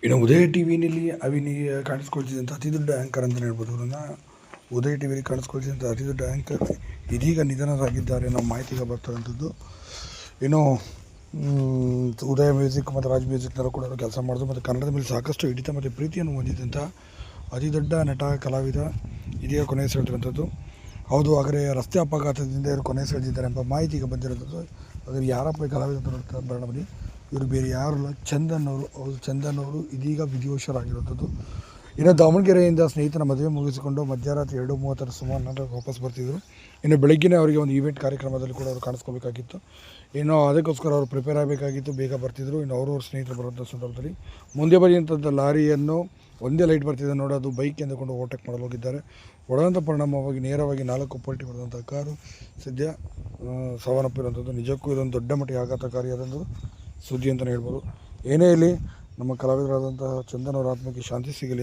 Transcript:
ಇನ್ನು ಉದಯ ಟಿ ವಿನಲ್ಲಿ ಕಾಣಿಸ್ಕೊಳ್ತಿದ್ದಂಥ ಅತಿ ದೊಡ್ಡ ಆ್ಯಂಕರ್ ಅಂತಲೇ ಹೇಳ್ಬೋದು ಅವರನ್ನು. ಉದಯ ಟಿ ವಿಲಿ ಕಾಣಿಸ್ಕೊಳ್ತಿದ್ದಂಥ ಅತಿ ದೊಡ್ಡ ಆ್ಯಂಕರ್ ಇದೀಗ ನಿಧನರಾಗಿದ್ದಾರೆ ಅನ್ನೋ ಮಾಹಿತಿಗೆ ಬರ್ತಾರಂಥದ್ದು. ಇನ್ನು ಉದಯ ಮ್ಯೂಸಿಕ್ ಮತ್ತು ರಾಜ್ ಮ್ಯೂಸಿಕ್ನಲ್ಲೂ ಕೂಡ ಅವರು ಕೆಲಸ ಮಾಡಿದ್ರು ಮತ್ತು ಕನ್ನಡದ ಮೇಲೆ ಸಾಕಷ್ಟು ಹಿಡಿತ ಮತ್ತು ಪ್ರೀತಿಯನ್ನು ಹೊಂದಿದ್ದಂಥ ಅತಿ ದೊಡ್ಡ ನಟ ಕಲಾವಿದ ಇದೀಗ ಕೊನೆಯುಸಿರೆಳೆದಿರುವಂಥದ್ದು. ಹೌದು, ಹಾಗಾದರೆ ರಸ್ತೆ ಅಪಘಾತದಿಂದ ಇವರು ಕೊನೆಯುಸಿರೆಳೆದಿದ್ದಾರೆ ಎಂಬ ಮಾಹಿತಿಗೆ ಬಂದಿರೋಂಥದ್ದು. ಹಾಗಾದರೆ ಯಾರಪ್ಪ ಕಲಾವಿದ ಅಂತ ಬರೋಣ ಬನ್ನಿ. ಇವರು ಬೇರೆ ಯಾರಲ್ಲ, ಚಂದನ್ ಅವರು. ಹೌದು, ಚಂದನ್ ಅವರು ಇದೀಗ ವಿಧಿವಶರಾಗಿರುವಂಥದ್ದು. ಇನ್ನು ದಾವಣಗೆರೆಯಿಂದ ಸ್ನೇಹಿತನ ಮದುವೆ ಮುಗಿಸಿಕೊಂಡು ಮಧ್ಯರಾತ್ರಿ 2:30 ಸುಮಾರು ವಾಪಸ್ ಬರ್ತಿದ್ರು. ಇನ್ನು ಬೆಳಗ್ಗೆನೇ ಅವರಿಗೆ ಒಂದು ಈವೆಂಟ್ ಕಾರ್ಯಕ್ರಮದಲ್ಲಿ ಕೂಡ ಅವರು ಕಾಣಿಸ್ಕೋಬೇಕಾಗಿತ್ತು. ಇನ್ನು ಅದಕ್ಕೋಸ್ಕರ ಅವರು ಪ್ರಿಪೇರ್ ಆಗಬೇಕಾಗಿತ್ತು, ಬೇಗ ಬರ್ತಿದ್ರು. ಇನ್ನು ಅವ್ರ ಸ್ನೇಹಿತರು ಬರುವಂಥ ಸಂದರ್ಭದಲ್ಲಿ ಮುಂದೆ ಬರೆಯುವಂಥದ್ದು ಲಾರಿಯನ್ನು ಒಂದೇ ಲೈಟ್ ಬರ್ತಿದೆ ನೋಡಿ, ಅದು ಬೈಕ್ ಎಂದುಕೊಂಡು ಓವರ್ಟೇಕ್ ಮಾಡಲು ಹೋಗಿದ್ದಾರೆ. ಹೊಡೆದಂಥ ಪರಿಣಾಮವಾಗಿ ನೇರವಾಗಿ 4 ಪಲ್ಟಿ ಹೊಡೆದಂಥ ಕಾರು ಸದ್ಯ ಸಾವನ್ನಪ್ಪಿರುವಂಥದ್ದು. ನಿಜಕ್ಕೂ ಇದೊಂದು ದೊಡ್ಡ ಮಟ್ಟಿಗೆ ಆಘಾತಕಾರಿಯಾದಂಥ ಸುದ್ದಿ ಅಂತಲೇ ಹೇಳ್ಬೋದು. ಏನೇ ಇಲ್ಲಿ ನಮ್ಮ ಕಲಾವಿದರಾದಂತಹ ಚಂದನ್ ಅವರ ಆತ್ಮಕ್ಕೆ ಶಾಂತಿ ಸಿಗಲಿ.